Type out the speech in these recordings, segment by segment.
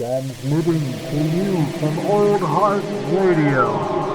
Transmitting to you from Old Heart Radio.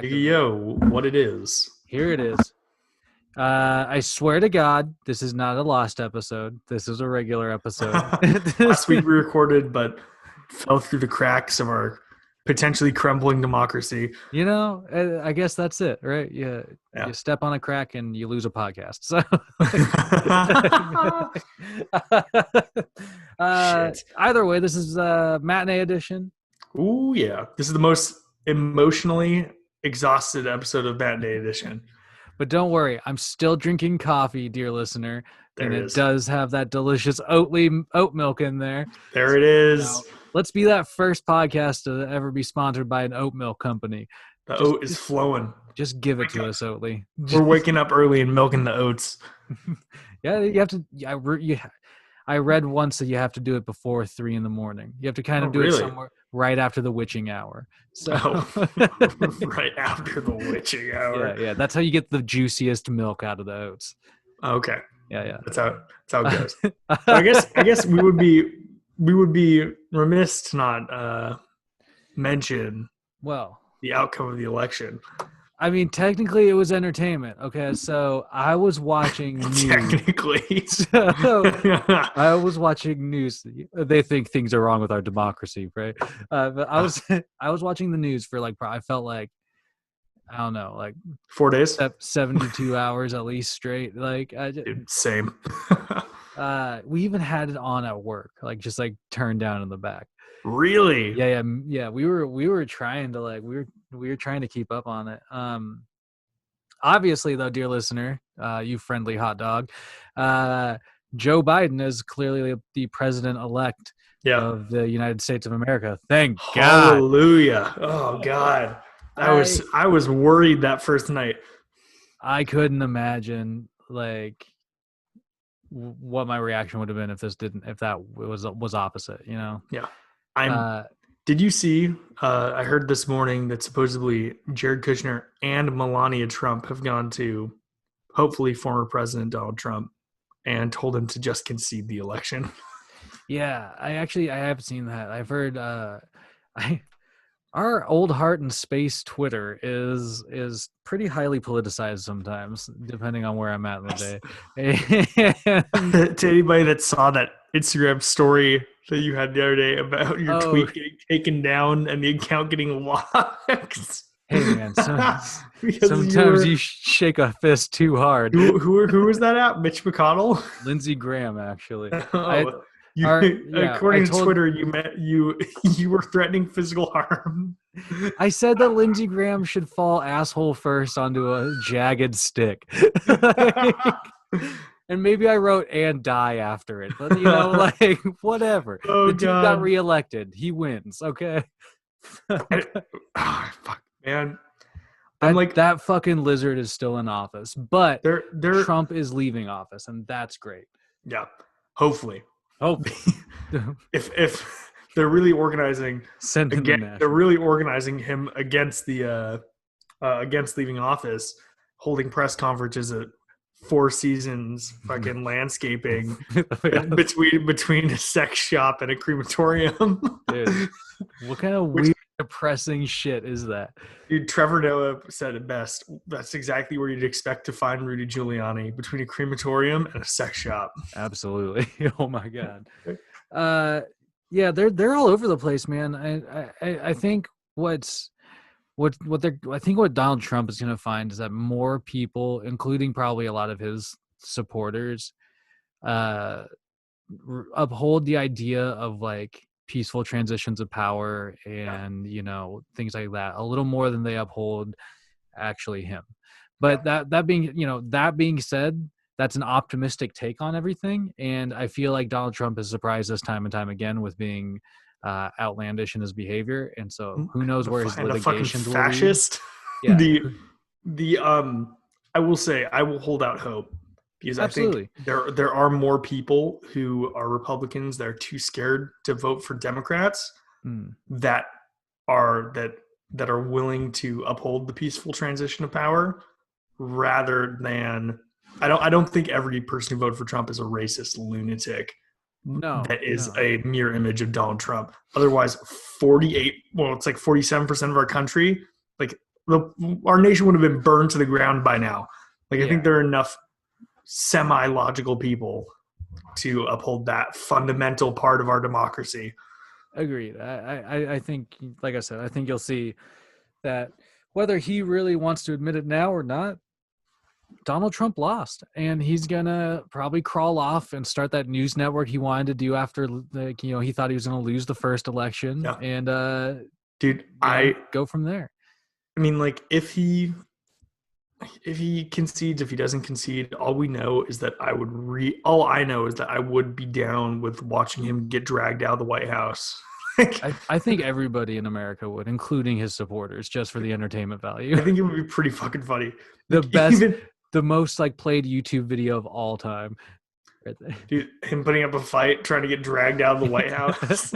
Yo, what it is. Here it is. I swear to God, this is not a lost episode. This is a regular episode. Last week we recorded, but fell through the cracks of our potentially crumbling democracy. You know, I guess that's it, right? You step on a crack and you lose a podcast. So, either way, this is Matinee Edition. Ooh, yeah. This is the most emotionally exhausted episode of Matinee Edition. But don't worry, I'm still drinking coffee, dear listener. There and it does have that delicious oat milk in there. There it is. Now, let's be that first podcast to ever be sponsored by an oat milk company. The oat is flowing. Just give it to us, Oatly. We're waking up early and milking the oats. Yeah, you have to. I read once that you have to do it before 3 a.m. You have to kind of do it somewhere right after the witching hour. So right after the witching hour. Yeah. That's how you get the juiciest milk out of the oats. Okay. Yeah. That's how it goes. I guess we would be remiss to not mention the outcome of the election. I mean, technically, it was entertainment. Okay, so I was watching news. Technically. I was watching news. They think things are wrong with our democracy, right? But I was watching the news for I felt like, I don't know, like 4 days, 72 hours at least straight. Dude, same. We even had it on at work, just turned down in the back. Really? Yeah. We were trying to we were trying to keep up on it. Obviously though, dear listener, you friendly hot dog, Joe Biden is clearly the president-elect of the United States of America. Thank God. Hallelujah. Oh God. I was worried that first night. I couldn't imagine what my reaction would have been if that was opposite, you know? Yeah. Did you see, I heard this morning that supposedly Jared Kushner and Melania Trump have gone to hopefully former President Donald Trump and told him to just concede the election. Yeah, I have seen that. I've heard our Old Heart and Space Twitter is pretty highly politicized sometimes, depending on where I'm at in the day. To anybody that saw that Instagram story that you had the other day about your tweet getting taken down and the account getting locked. Hey man, sometimes you shake a fist too hard. Who was that at? Mitch McConnell? Lindsey Graham, actually. According to Twitter, you were threatening physical harm. I said that Lindsey Graham should fall asshole first onto a jagged stick. And maybe I wrote "and die" after it, but whatever. The dude got reelected. He wins. Okay. Fuck, man. That fucking lizard is still in office, but Trump is leaving office, and that's great. Yeah, hopefully. If they're really organizing, they're really organizing him against against leaving office, holding press conferences at Four Seasons fucking landscaping between a sex shop and a crematorium. Dude, what kind of weird, depressing shit is that? Dude, Trevor Noah said it best. That's exactly where you'd expect to find Rudy Giuliani, between a crematorium and a sex shop. Absolutely. Oh my God. Yeah, they're all over the place, man. I think what Donald Trump is going to find is that more people, including probably a lot of his supporters, uphold the idea of peaceful transitions of power and things like that a little more than they uphold actually him. But that being said, that's an optimistic take on everything, and I feel like Donald Trump has surprised us time and time again with being outlandish in his behavior, and so who knows where his litigations will lead. Fascist. Yeah. I will say I will hold out hope because Absolutely. I think there are more people who are Republicans that are too scared to vote for Democrats that are willing to uphold the peaceful transition of power rather than I don't think every person who voted for Trump is a racist lunatic. That is a mirror image of Donald Trump. Otherwise, 47% of our country, like our nation would have been burned to the ground by now. Like I think there are enough semi-logical people to uphold that fundamental part of our democracy. Agreed. I think, like I said, I think you'll see that whether he really wants to admit it now or not, Donald Trump lost, and he's gonna probably crawl off and start that news network he wanted to do after, he thought he was gonna lose the first election, and go from there. I mean, like if he concedes, if he doesn't concede, all I know is that I would be down with watching him get dragged out of the White House. I think everybody in America would, including his supporters, just for the entertainment value. I think it would be pretty fucking funny. The most played YouTube video of all time. Right there. Dude, him putting up a fight, trying to get dragged out of the White House.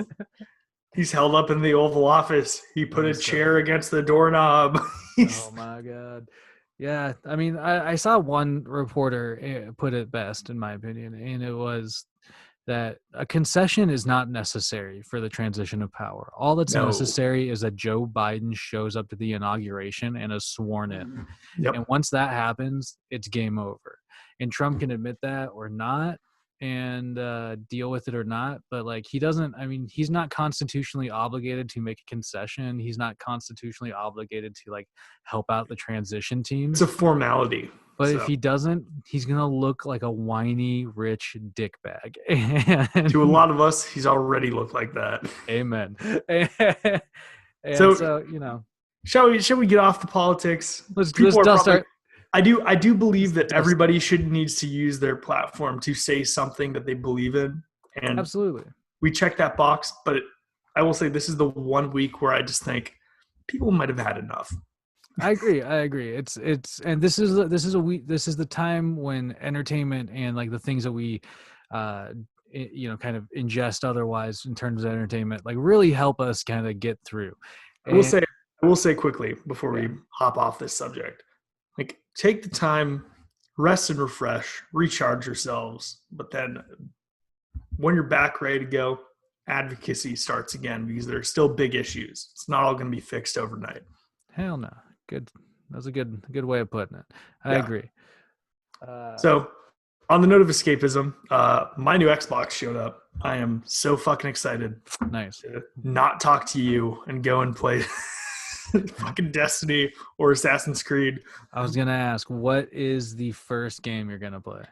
He's held up in the Oval Office. He put a chair against the doorknob. Oh my God. Yeah. I mean, I saw one reporter put it best, in my opinion, and it was that a concession is not necessary for the transition of power. All that's necessary is that Joe Biden shows up to the inauguration and is sworn in. Yep. And once that happens, it's game over. And Trump can admit that or not and deal with it or not. But he's not constitutionally obligated to make a concession. He's not constitutionally obligated to help out the transition team. It's a formality. But if he doesn't, he's going to look like a whiny, rich dickbag. To a lot of us, he's already looked like that. Amen. Shall we get off the politics? Let's dust our... I do believe that everybody needs to use their platform to say something that they believe in. And absolutely. We check that box, but I will say this is the 1 week where I just think people might have had enough. I agree. It's this is the time when entertainment and the things that we kind of ingest otherwise in terms of entertainment really help us kind of get through. I will say quickly before we hop off this subject, take the time, rest and refresh, recharge yourselves, but then when you're back ready to go, advocacy starts again because there are still big issues. It's not all going to be fixed overnight. Hell no. Good. That's a good way of putting it. I agree. So on the note of escapism, my new Xbox showed up. I am so fucking excited. Nice. To not talk to you and go and play fucking Destiny or Assassin's Creed. I was going to ask, what is the first game you're going to play?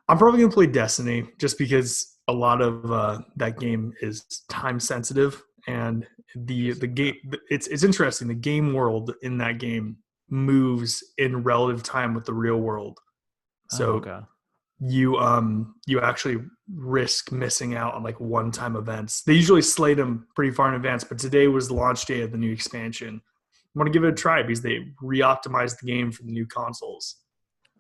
I'm probably going to play Destiny just because a lot of that game is time sensitive. And the game, it's interesting. The game world in that game moves in relative time with the real world. So you actually risk missing out on one-time events. They usually slate them pretty far in advance, but today was the launch day of the new expansion. I want to give it a try because they re-optimized the game for the new consoles.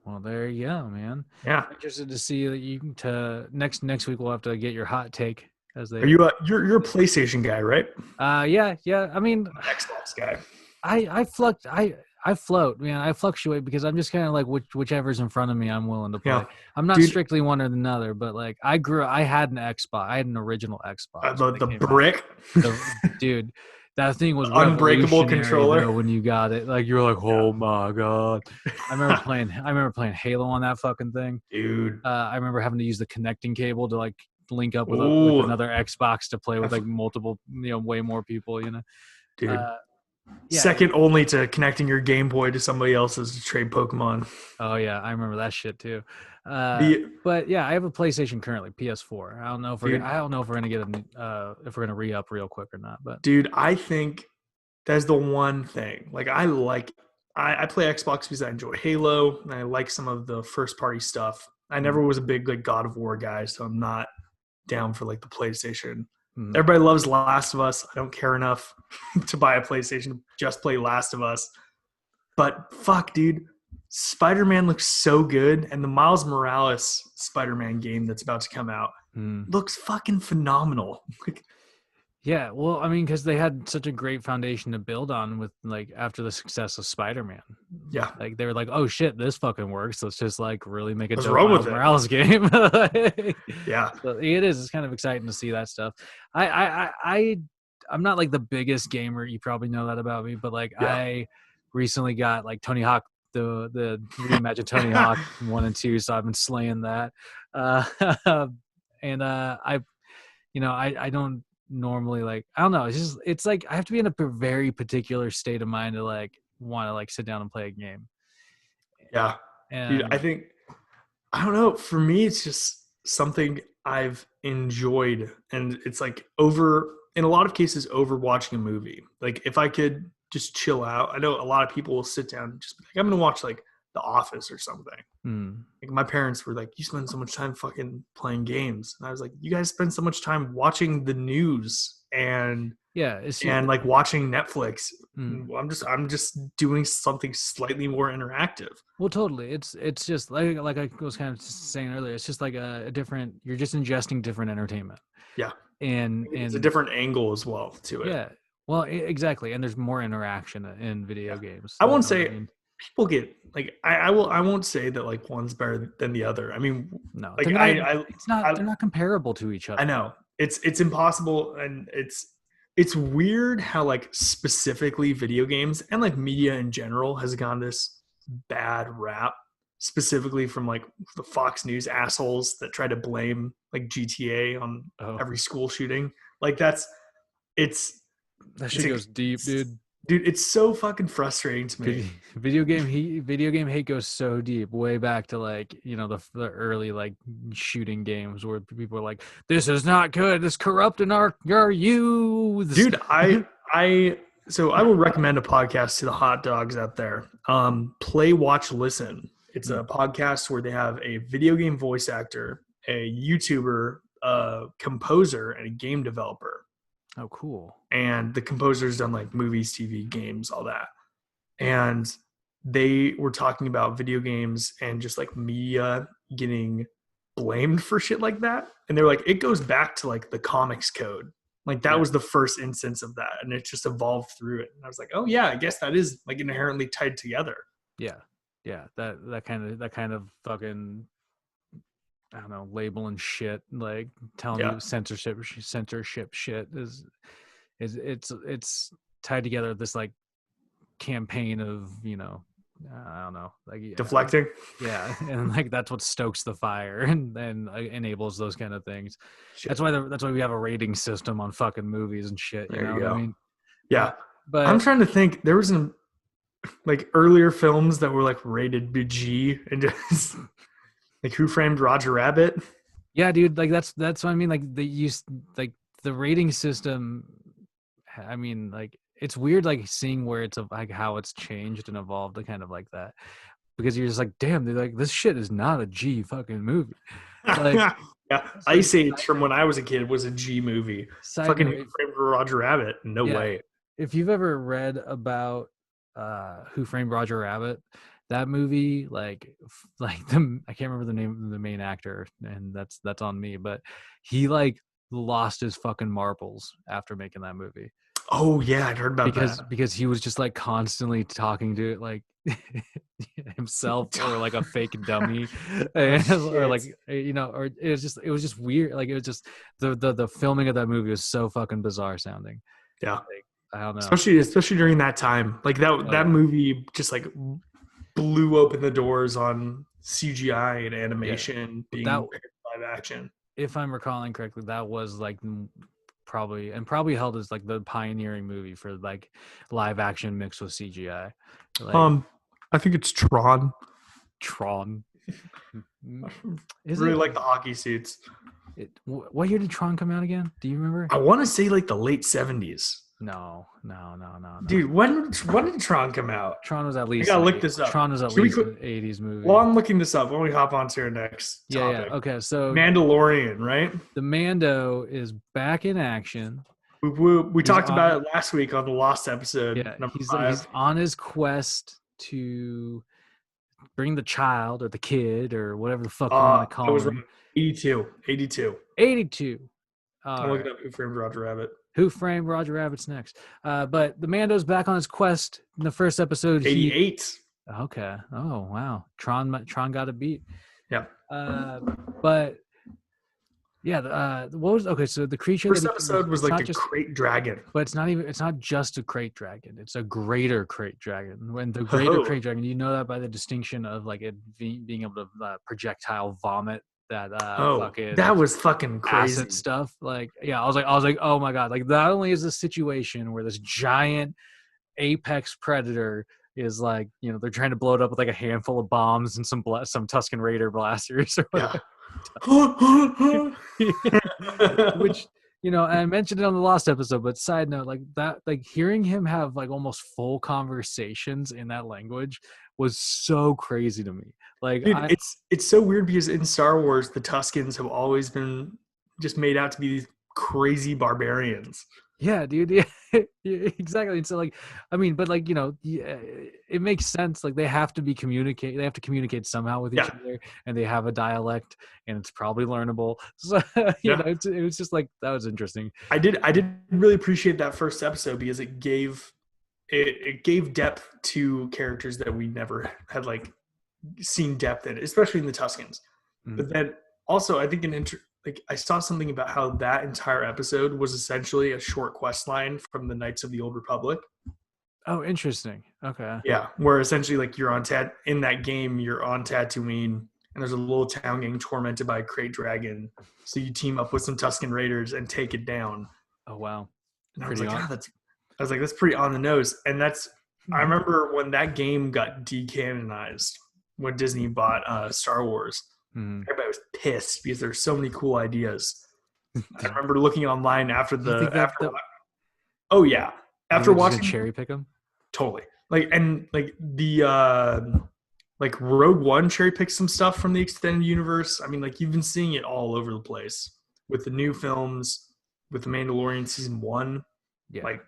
Well, there you go, man. Yeah, I'm interested to see that next week we'll have to get your hot take. Are you you're a PlayStation guy, right? Yeah. I mean, Xbox guy. I float, man. I fluctuate because I'm just kind of whichever's in front of me, I'm willing to play. Yeah. I'm not strictly one or another, but I had an Xbox. I had an original Xbox. The brick, dude. That thing was unbreakable controller when you got it. You were oh my God. I remember playing Halo on that fucking thing, dude. I remember having to use the connecting cable to link up with another Xbox to play with multiple, way more people, dude. Second only to connecting your Game Boy to somebody else's to trade Pokemon. Oh yeah, I remember that shit too. But yeah, I have a PlayStation currently, PS4. I don't know if we're gonna get if we're gonna re-up real quick or not. But dude, I think that's the one thing. I I play Xbox because I enjoy Halo and I like some of the first party stuff. I never was a big like God of War guy, so I'm not down for like the PlayStation. Everybody loves Last of Us. I don't care enough to buy a PlayStation to just play Last of Us. But fuck, dude, Spider-Man looks so good, and the Miles Morales Spider-Man game that's about to come out looks fucking phenomenal. Yeah, well, I mean, because they had such a great foundation to build on with like after the success of Spider-Man. Yeah, like they were like, oh shit, this fucking works. Let's just like really make a Let's dope run Miles with it. Morales game. Yeah, so it is. It's kind of exciting to see that stuff. I'm not like the biggest gamer. You probably know that about me, but like I recently got like Tony Hawk, the reimagined Tony Hawk 1 and 2. So I've been slaying that. And I don't normally like, I don't know, it's like I have to be in a very particular state of mind to like want to like sit down and play a game. Yeah, and dude, I don't know, for me it's just something I've enjoyed, and it's like in a lot of cases over watching a movie. Like if I could just chill out, I know a lot of people will sit down and just be like, I'm gonna watch like The Office or something. Like my parents were like, you spend so much time fucking playing games, and I was like, you guys spend so much time watching the news and like watching Netflix. I'm just doing something slightly more interactive. Well, totally. It's just like I was kind of saying earlier, it's just like a different, you're just ingesting different entertainment. Yeah, and it's a different angle as well to it. Yeah, well, exactly. And there's more interaction in video games. I won't say people get like, I won't say that like one's better than the other. I mean, no, like they're not comparable to each other. I know it's impossible, and it's weird how like specifically video games and like media in general has gone this bad rap, specifically from like the Fox News assholes that try to blame like GTA on every school shooting. Like that shit goes deep, dude. Dude, it's so fucking frustrating to me. Video game hate goes so deep, way back to like, the early like shooting games where people are like, "This is not good. This corrupting our youths." Dude, so I will recommend a podcast to the hot dogs out there. Play, Watch, Listen. It's a podcast where they have a video game voice actor, a YouTuber, a composer, and a game developer. Oh, cool. And the composer's done like movies, TV, games, all that. And they were talking about video games and just like media getting blamed for shit like that. And they're like, it goes back to like the comics code. Like that was the first instance of that. And it just evolved through it. And I was like, oh yeah, I guess that is like inherently tied together. Yeah. Yeah. That kind of fucking, I don't know, labeling shit, like telling you censorship shit is it's tied together with this like campaign of, I don't know, like deflecting. Yeah. And like that's what stokes the fire and enables those kind of things. Shit. That's why we have a rating system on fucking movies and shit. You know what I mean? Yeah. But I'm trying to think, there was some like earlier films that were like rated PG and just like Who Framed Roger Rabbit? Yeah, dude. Like that's what I mean. Like they use like the rating system. I mean, like it's weird, like seeing where it's like how it's changed and evolved to kind of like that, because you're just like, damn, dude, like this shit is not a G fucking movie. Like, yeah, Ice Age from when I was a kid was a G movie. Fucking Who Framed Roger Rabbit? No way. If you've ever read about Who Framed Roger Rabbit, that movie, I can't remember the name of the main actor, and that's on me, but he like lost his fucking marbles after making that movie. Oh yeah, I'd heard about that. Because he was just like constantly talking to like himself or like a fake dummy, or like or it was just weird. Like it was just the filming of that movie was so fucking bizarre sounding. Yeah, like, I don't know. Especially during that time, like that movie just like blew open the doors on CGI and animation being live action. If I'm recalling correctly, that was like probably held as like the pioneering movie for like live action mixed with CGI. Like, I think it's Tron. Like the hockey suits. What year did Tron come out again? Do you remember? I want to say like the late 70s. No. Dude, when did Tron come out? Tron was at least. I gotta look this up. Tron was at least an 80s movie. Well, I'm looking this up. When we hop on to our next topic. Yeah. Okay, so Mandalorian, right? The Mando is back in action. We talked about it last week on the Lost episode. Yeah, number he's 5. on his quest to bring the child or the kid or whatever the fuck you want to call him. 82. 82. I'm looking up Who Framed Roger Rabbit. Who Framed Roger Rabbit's next. But the Mando's back on his quest. In the first episode, 88. Okay. Oh wow. Tron got a beat. Yeah. But yeah. What was okay? So the creature. First episode was like a crate dragon. But it's not just a crate dragon. It's a greater crate dragon. When the greater crate dragon, you know that by the distinction of like it being able to projectile vomit. That that was fucking crazy acid stuff. Like, yeah, I was like, oh my god! Like, not only is this situation where this giant apex predator is like, you know, they're trying to blow it up with like a handful of bombs and some Tusken Raider blasters or whatever. Yeah. Which, you know, I mentioned it on the Lost episode, but side note, like that, like hearing him have like almost full conversations in that language was so crazy to me. Like, dude, it's so weird because in Star Wars, the Tuskens have always been just made out to be these crazy barbarians. Yeah, dude. Yeah, exactly. And so, like, I mean, but like, you know, it makes sense. Like, they have to communicate somehow with each other, and they have a dialect, and it's probably learnable. So, you know, it was just like, that was interesting. I did really appreciate that first episode because it gave depth to characters that we never had like seen depth in, especially in the Tuskens. Mm-hmm. But then also, I think I saw something about how that entire episode was essentially a short quest line from the Knights of the Old Republic. Oh, interesting. Okay. Yeah, where essentially like you're on in that game, you're on Tatooine, and there's a little town getting tormented by a crate dragon. So you team up with some Tusken Raiders and take it down. Oh wow! And I was like, that's pretty on the nose. And I remember when that game got decanonized when Disney bought Star Wars. Everybody was pissed because there's so many cool ideas. I remember looking online after watching cherry pick them. Totally. Like, and like the like Rogue One cherry picked some stuff from the extended universe. I mean, like you've been seeing it all over the place with the new films, with the Mandalorian season 1. Yeah. Like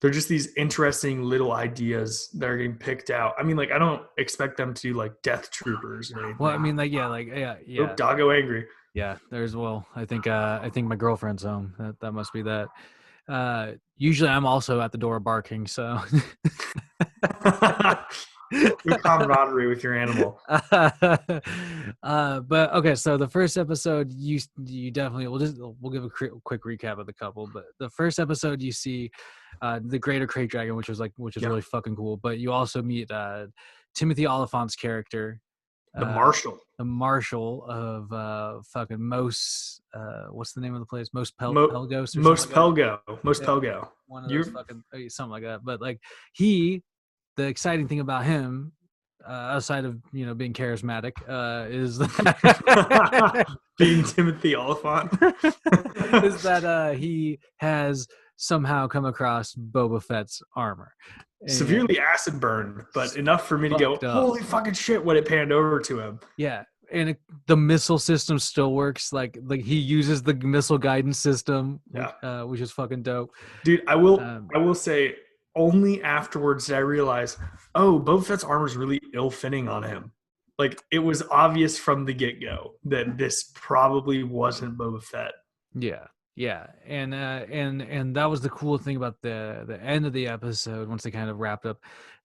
they're just these interesting little ideas that are getting picked out. I mean, like, I don't expect them to do like Death Troopers or anything. Well, I mean, yeah. Oh, doggo angry. Yeah, I think my girlfriend's home. That must be that. Usually I'm also at the door barking, so. Good camaraderie with your animal. But okay, so the first episode, you definitely we'll give a quick recap of the couple. But the first episode, you see the Greater Crate Dragon, which is really fucking cool. But you also meet Timothy Oliphant's character, the Marshal of fucking Mos. What's the name of the place? Mos Pelgos. Mos Pelgo. One of those fucking something like that. But like the exciting thing about him, outside of being charismatic, is that being Timothy Oliphant, is that he has somehow come across Boba Fett's armor. Severely acid burned, but enough for me to go, holy fucking shit, when it panned over to him. Yeah, and the missile system still works. Like he uses the missile guidance system, which is fucking dope. Dude, I will say, only afterwards did I realize, Boba Fett's armor is really ill-fitting on him. Like, it was obvious from the get-go that this probably wasn't Boba Fett. Yeah, and that was the cool thing about the end of the episode once they kind of wrapped up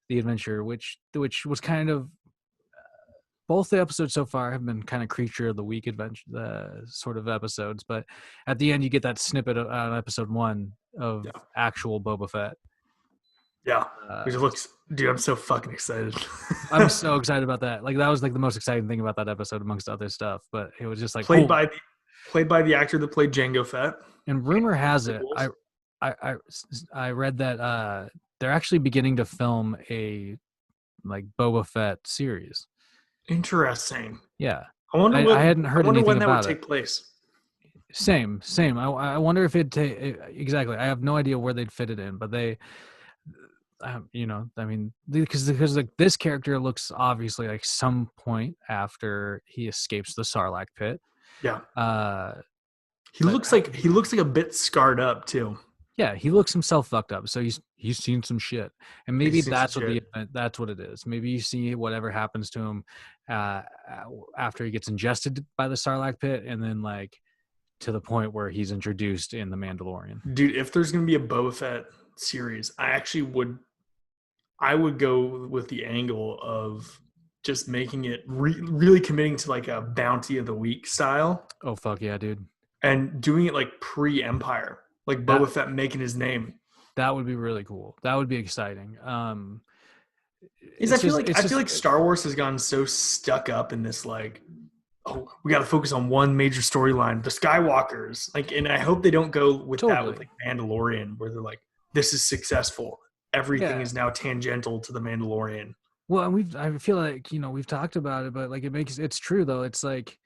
the adventure, which was kind of both the episodes so far have been kind of creature of the week adventure sort of episodes, but at the end you get that snippet on episode 1 of actual Boba Fett. Yeah, which looks, dude, I'm so fucking excited. I'm so excited about that. Like, that was like the most exciting thing about that episode amongst other stuff. But it was just like played by the actor that played Jango Fett. And rumor has it, I read that they're actually beginning to film a like Boba Fett series. Interesting. Yeah, I hadn't heard anything when that about would take place. Same. I wonder if exactly. I have no idea where they'd fit it in, but they, I mean, because like this character looks obviously like some point after he escapes the Sarlacc pit. Yeah. He looks like a bit scarred up too. Yeah, he looks himself fucked up. So he's seen some shit, and maybe that's what it is. Maybe you see whatever happens to him after he gets ingested by the Sarlacc pit, and then like to the point where he's introduced in the Mandalorian. Dude, if there's gonna be a Boba Fett series, I would go with the angle of just making it really committing to like a bounty of the week style. Oh fuck yeah, dude! And doing it like pre-Empire. Like Boba Fett making his name. That would be really cool. That would be exciting. I feel like Star Wars has gotten so stuck up in this like, oh, we got to focus on one major storyline, the Skywalkers. Like, and I hope they don't go with that with like Mandalorian, where they're like, this is successful. Everything is now tangential to the Mandalorian. Well, I feel like we've talked about it, but like it's true though. It's like,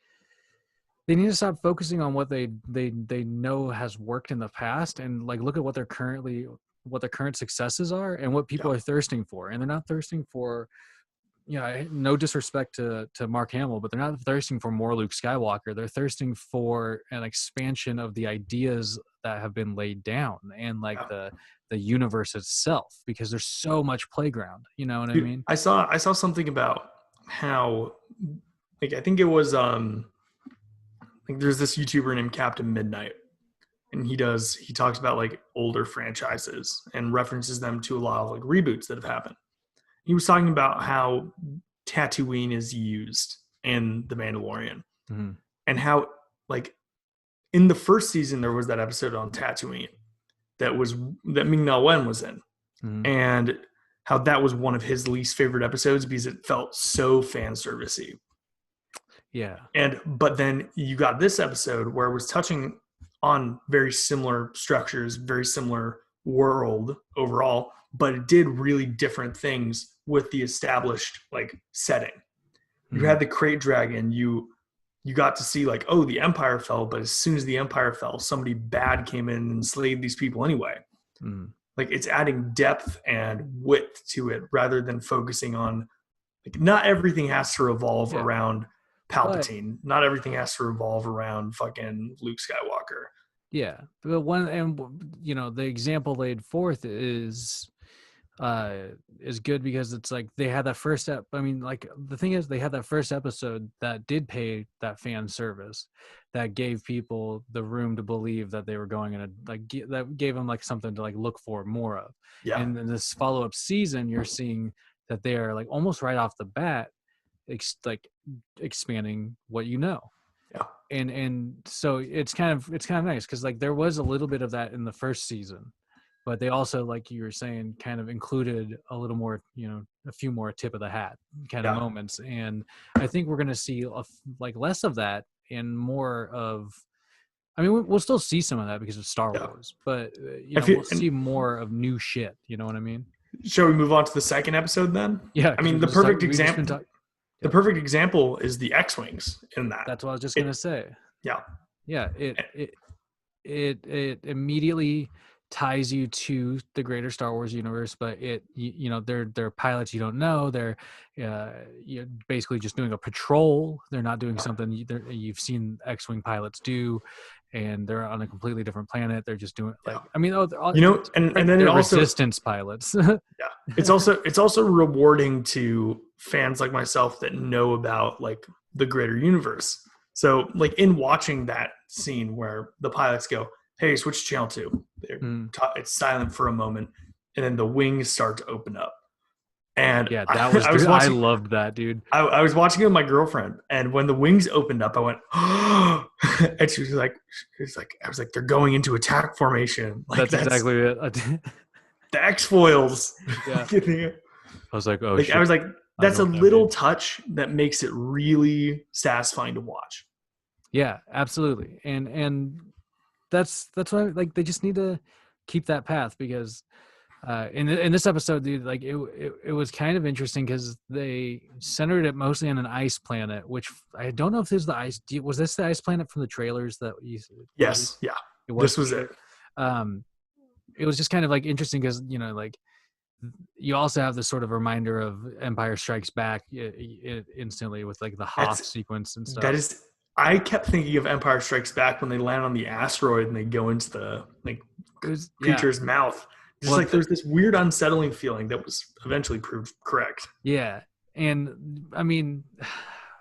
they need to stop focusing on what they know has worked in the past and like look at what their current successes are and what people are thirsting for. And they're not thirsting for, no disrespect to Mark Hamill, but they're not thirsting for more Luke Skywalker. They're thirsting for an expansion of the ideas that have been laid down and like the universe itself, because there's so much playground. You know what I mean? I saw something about how, like, I think it was like there's this YouTuber named Captain Midnight, and he talks about like older franchises and references them to a lot of like reboots that have happened. He was talking about how Tatooine is used in The Mandalorian, and how like in the first season there was that episode on Tatooine that Ming-Na Wen was in, and how that was one of his least favorite episodes because it felt so fan servicey. Yeah. But then you got this episode where it was touching on very similar structures, very similar world overall, but it did really different things with the established like setting. You had the Krayt Dragon, you got to see like, oh, the Empire fell, but as soon as the Empire fell, somebody bad came in and slayed these people anyway. Like it's adding depth and width to it rather than focusing on like, not everything has to revolve around Palpatine. Not everything has to revolve around fucking Luke Skywalker. Yeah, but the example laid forth is good because it's like they had that first step. I mean, like the thing is, they had that first episode that did pay that fan service, that gave people the room to believe that they were going in that gave them like something to like look for more of. Yeah. And in this follow-up season, you're seeing that they are like almost right off the bat expanding what and so it's kind of nice because like there was a little bit of that in the first season, but they also, like you were saying, kind of included a little more, a few more tip of the hat kind of moments, and I think we're going to see like less of that and more of, I mean, we'll still see some of that because of Star Wars, but we'll see more of new shit. You know what I mean? Shall we move on to the second episode then? Yeah, I mean, the perfect example. The perfect example is the X-Wings in that. That's what I was just going to say. Yeah. Yeah. It immediately ties you to the greater Star Wars universe, but they're pilots you don't know. They're you're basically just doing a patrol. They're not doing something you've seen X-Wing pilots do, and they're on a completely different planet. They're just doing and then they're also resistance pilots. It's also rewarding to fans like myself that know about like the greater universe. So like in watching that scene where the pilots go, hey, switch channel 2. It's silent for a moment, and then the wings start to open up. And I loved that, dude. I was watching it with my girlfriend, and when the wings opened up, I went, oh, and she was like, I was like, they're going into attack formation. Like, that's exactly it. The X-foils. Yeah. I was like, oh, like, shit. I was like, that's a little touch that makes it really satisfying to watch. Yeah, absolutely. And that's why, like, they just need to keep that path because In this episode, dude, like it was kind of interesting because they centered it mostly on an ice planet, which I don't know if this is the ice. Was this the ice planet from the trailers that you? Yes, yeah, it was. This was it. It was just kind of like interesting because like you also have this sort of reminder of Empire Strikes Back instantly with like the Hoth sequence and stuff. That is. I kept thinking of Empire Strikes Back when they land on the asteroid and they go into the creature's mouth. Just like there's this weird unsettling feeling that was eventually proved correct. Yeah. And I mean,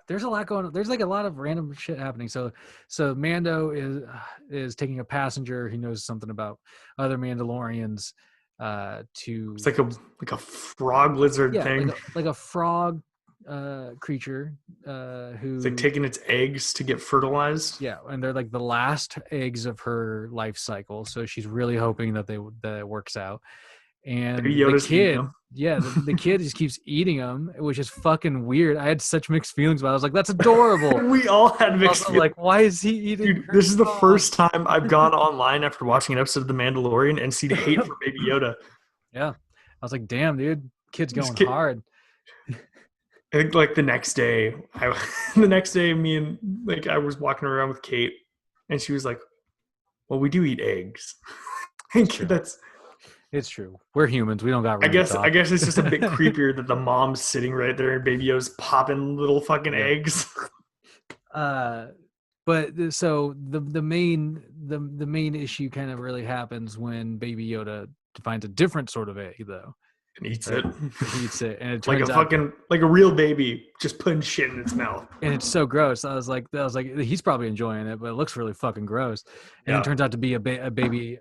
there's a lot going on. There's like a lot of random shit happening. So Mando is taking a passenger. He knows something about other Mandalorians to it's like a frog lizard thing. Like a frog creature who's like taking its eggs to get fertilized. Yeah, and they're like the last eggs of her life cycle, so she's really hoping that it works out. And the kid, the kid just keeps eating them, which is fucking weird. I had such mixed feelings about it. I was like, that's adorable. We all had mixed feelings. Like, why is he eating? Dude, this is the first time I've gone online after watching an episode of The Mandalorian and seen hate for Baby Yoda. Yeah, I was like, damn, dude, kid's going hard. I think like the next day, me and like I was walking around with Kate, and she was like, "Well, we do eat eggs." It's true. We're humans. We don't got. I guess it's just a bit creepier that the mom's sitting right there and Baby Yoda's popping little fucking eggs. But so the main issue kind of really happens when Baby Yoda finds a different sort of egg, though. And eats it. Eats it, and it turns out like a real baby just putting shit in its mouth. And it's so gross. I was like, he's probably enjoying it, but it looks really fucking gross. And it turns out to be a baby,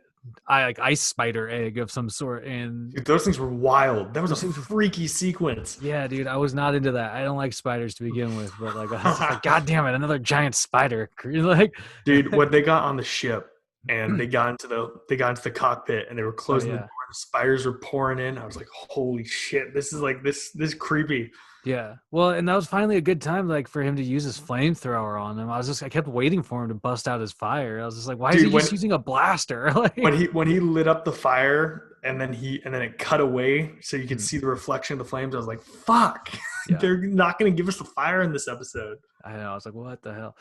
ice spider egg of some sort. And dude, those things were wild. That was a freaky sequence. Yeah, dude, I was not into that. I don't like spiders to begin with, but like, I was like, God damn it, another giant spider. Like, dude, when they got on the ship and they got into the cockpit and they were closing the door. The spiders were pouring in. I was like, holy shit, this is creepy. Yeah. Well, and that was finally a good time like for him to use his flamethrower on him. I kept waiting for him to bust out his fire. I was just like, why is he just using a blaster? Like, when he lit up the fire and then it cut away so you could see the reflection of the flames, I was like, fuck. Yeah. They're not gonna give us the fire in this episode. I know. I was like, what the hell?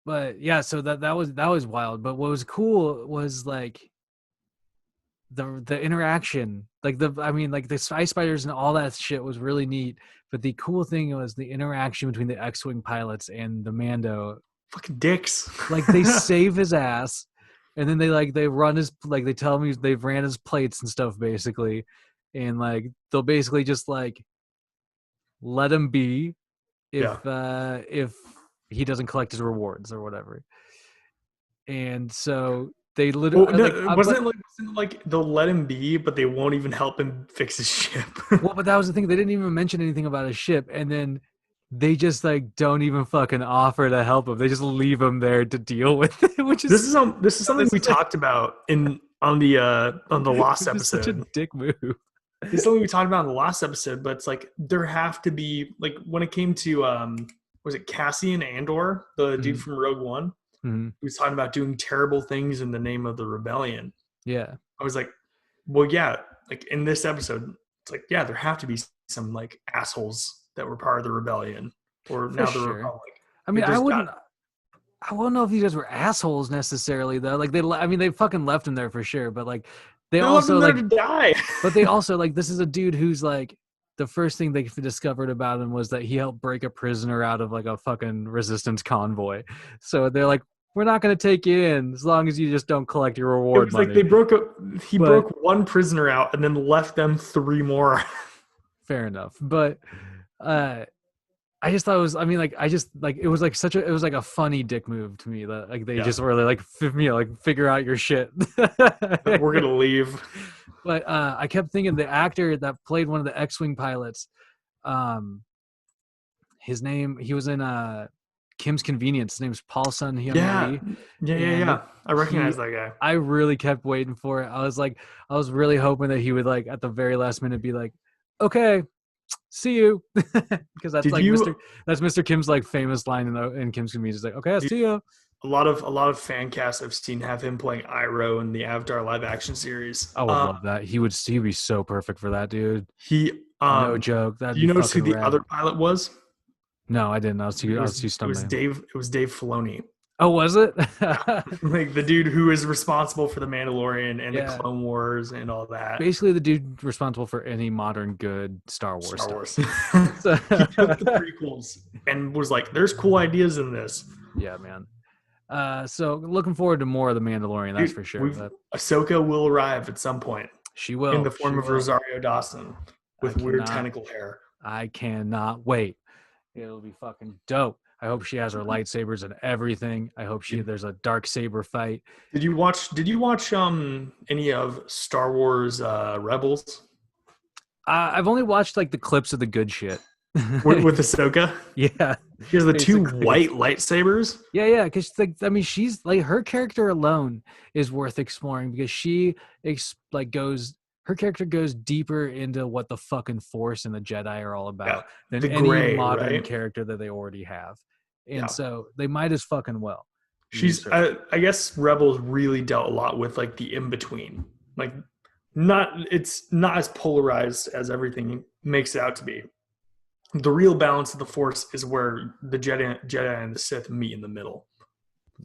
But yeah, so that was wild. But what was cool was like the interaction, like the ice spiders and all that shit was really neat. But the cool thing was the interaction between the X-Wing pilots and the Mando. Fucking dicks. Like they save his ass, and then they run his, like they tell him they've ran his plates and stuff basically, and like they'll basically just like let him be if he doesn't collect his rewards or whatever. And so they literally wasn't like they'll let him be, but they won't even help him fix his ship. Well, but that was the thing. They didn't even mention anything about his ship, and then they just like don't even fucking offer to help him. They just leave him there to deal with it. Which is this is something we talked about on the last episode. Such a dick move. It's something we talked about in the last episode, but it's like there have to be, like when it came to was it Cassian Andor, the dude from Rogue One? Mm-hmm. He was talking about doing terrible things in the name of the rebellion. Yeah. I was like, well, yeah, like in this episode, it's like, yeah, there have to be some like assholes that were part of the rebellion or now the Republic. I mean, I wouldn't know if these guys were assholes necessarily though. Like they fucking left him there for sure, but like they also left like him there to die. But they also like, this is a dude who's like, the first thing they discovered about him was that he helped break a prisoner out of like a fucking resistance convoy. So they're like, we're not going to take you in as long as you just don't collect your reward. It was money. Like he broke one prisoner out and then left them 3 more. Fair enough. But I just thought it was, I mean, like, it was like it was like a funny dick move to me that like they just really like, figure out your shit. We're going to leave. But I kept thinking the actor that played one of the X-Wing pilots, his name, he was in Kim's Convenience. His name's Paul Sun Hyun. Yeah. I recognize that guy. I really kept waiting for it. I was really hoping that he would like at the very last minute be like, okay, see you. Because that's that's Mr. Kim's like famous line in Kim's Convenience. He's like, okay, I'll see you. a lot of fan casts I've seen have him playing Iroh in the Avatar live action series. I would love that. He'd be so perfect for that, dude. He No joke. That'd do you be notice who fucking the rad. other pilot was? No, I didn't. I was too It was stumbling. Dave Filoni. Oh, was it? Like the dude who is responsible for the Mandalorian and Yeah. the Clone Wars and all that. Basically, the dude responsible for any modern good Star Wars stuff. He took the prequels and was like, "There's cool ideas in this." Yeah, man. So looking forward to more of the Mandalorian. That's for sure. But Ahsoka will arrive at some point. She will in the form of Rosario Dawson with weird tentacle hair. I cannot wait. It'll be fucking dope. I hope she has her lightsabers and everything. I hope there's a dark saber fight. Did you watch any of Star Wars Rebels? I've only watched like the clips of the good shit. with Ahsoka? Yeah. She has the two white lightsabers? Yeah, because she's like, her character alone is worth exploring because she her character goes deeper into what the fucking Force and the Jedi are all about than any modern character that they already have. And so they might as fucking well. I guess Rebels really dealt a lot with like the in-between. Like it's not as polarized as everything makes it out to be. The real balance of the Force is where the Jedi and the Sith meet in the middle.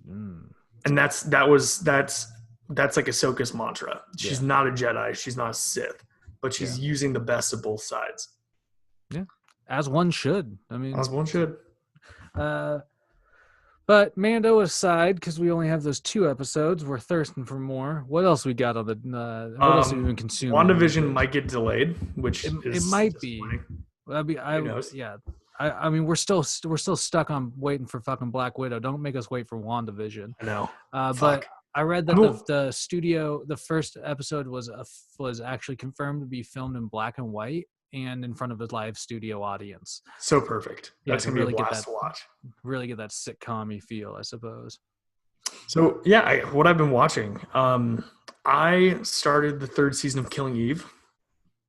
And that's like Ahsoka's mantra. She's not a Jedi, she's not a Sith, but she's using the best of both sides. Yeah, as one should. As one should. But Mando aside, because we only have those 2 episodes, we're thirsting for more. What else we got on the? What else have we been consuming? WandaVision might get delayed, which it might be. Who knows? Yeah. I mean, we're still stuck on waiting for fucking Black Widow. Don't make us wait for WandaVision. I know. But I read that the first episode was actually confirmed to be filmed in black and white and in front of a live studio audience. So perfect. That's gonna be a blast to watch. Really get that sitcom-y feel, I suppose. So what I've been watching, I started the 3rd season of Killing Eve.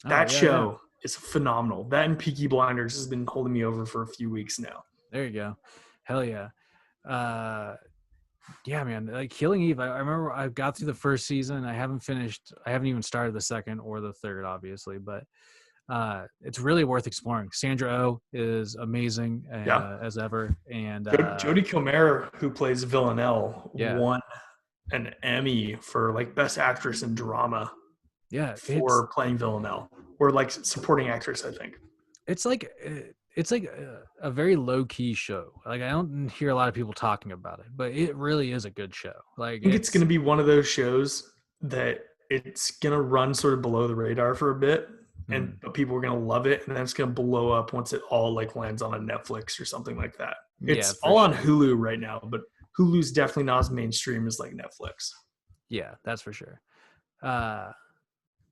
That show is phenomenal. That and Peaky Blinders has been holding me over for a few weeks now. There you go. Hell yeah. Yeah, man. Like Killing Eve, I remember I got through the 1st season. I haven't even started the 2nd or the 3rd, obviously, but it's really worth exploring. Sandra Oh is amazing as ever. And Jodie Comer, who plays Villanelle, won an Emmy for like Best Actress in Drama. Yeah, for playing Villanelle, or like supporting actress, I think. It's like a very low key show. Like I don't hear a lot of people talking about it, but it really is a good show. Like I think it's going to be one of those shows that it's going to run sort of below the radar for a bit, and people are going to love it, and then it's going to blow up once it all like lands on a Netflix or something like that. It's all on Hulu right now, but Hulu's definitely not as mainstream as like Netflix. Yeah, that's for sure.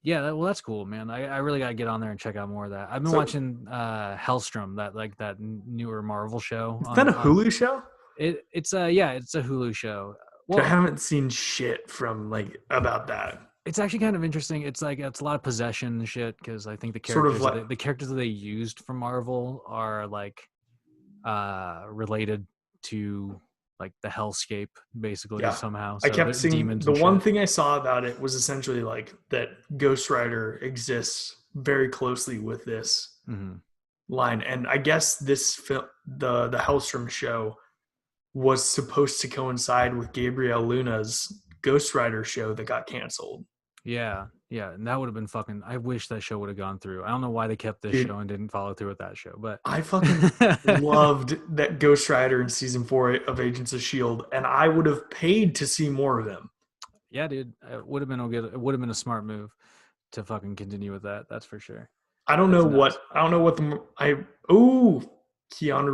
Yeah, that's cool, man. I really gotta get on there and check out more of that. I've been watching Hellstrom, that newer Marvel show. Is that a Hulu show? It's a Hulu show. Well, I haven't seen shit from about that. It's actually kind of interesting. It's a lot of possession and shit because I think the characters that they used from Marvel are related to like the hellscape basically somehow. So I kept seeing the one thing I saw about it was essentially like that Ghost Rider exists very closely with this line. And I guess this film, the Hellstrom show was supposed to coincide with Gabriel Luna's Ghost Rider show that got canceled. Yeah. And that would have been fucking, I wish that show would have gone through. I don't know why they kept this show and didn't follow through with that show, but I fucking loved that Ghost Rider in season 4 of Agents of S.H.I.E.L.D. and I would have paid to see more of them. Yeah, dude. It would have been a smart move to fucking continue with that. That's for sure. Keanu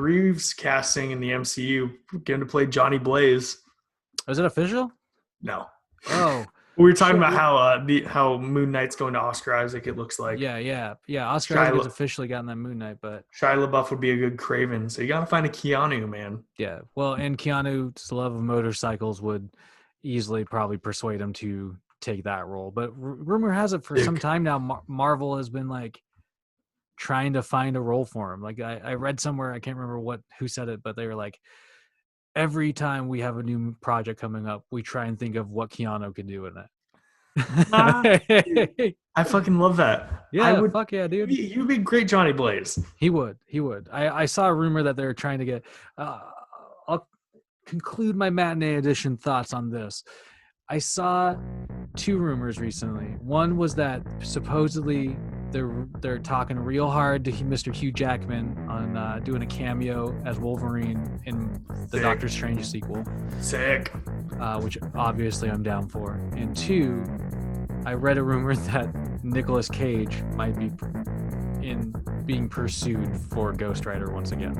Reeves casting in the MCU, going to play Johnny Blaze. Is it official? No. Oh. We were talking about how Moon Knight's going to Oscar Isaac, it looks like. Yeah. Oscar Isaac has officially gotten that Moon Knight, but Shia LaBeouf would be a good Kraven, so you got to find a Keanu, man. Yeah, well, and Keanu's love of motorcycles would easily probably persuade him to take that role. But rumor has it for some time now, Marvel has been like trying to find a role for him. Like I read somewhere, I can't remember who said it, but they were like, every time we have a new project coming up, we try and think of what Keanu could do in it. I fucking love that. Yeah, fuck yeah, dude. You'd be great Johnny Blaze. He would. I saw a rumor that they're trying to get. I'll conclude my Matinee Edition thoughts on this. I saw 2 rumors recently. One was that supposedly they're talking real hard to Mr. Hugh Jackman on doing a cameo as Wolverine in the Doctor Strange sequel. Sick. Which obviously I'm down for. And 2, I read a rumor that Nicolas Cage might be being pursued for Ghost Rider once again.